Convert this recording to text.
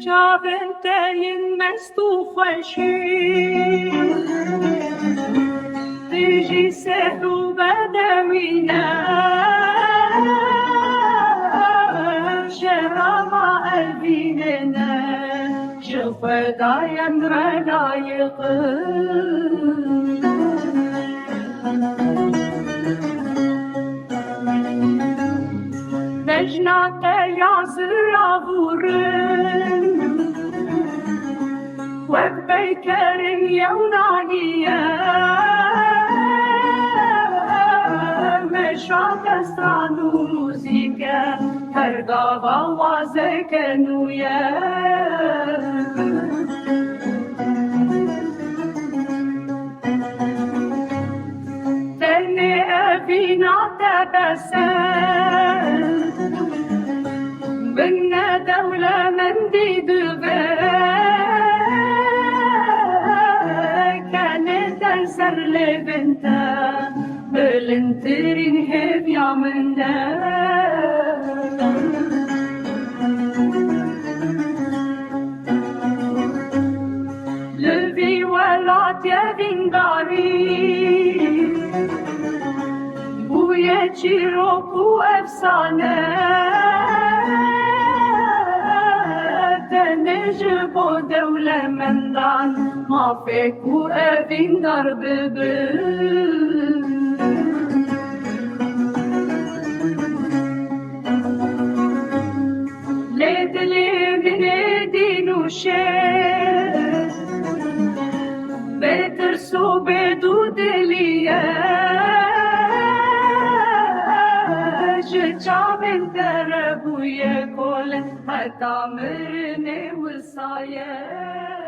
Çavente mestu خوشی تجي سهو بدوينا شرما قلبينا شوف داين ردايق نجنات يعزر عبورن وبيكر يونانية مشاك استانو موسيقى هرقابا وازكنويا تني أبينا تبسم بنا دولة من دي سر لبنتا بلنترين هب يعملنا لبي ولات يدين داري بويا تشيروكو أفسانة نجبو دولة من دان ما فيكو أبين درب لدلي من دين وشير بترسو بدو دليا شجابن دربو يقول حتى مرني وصايا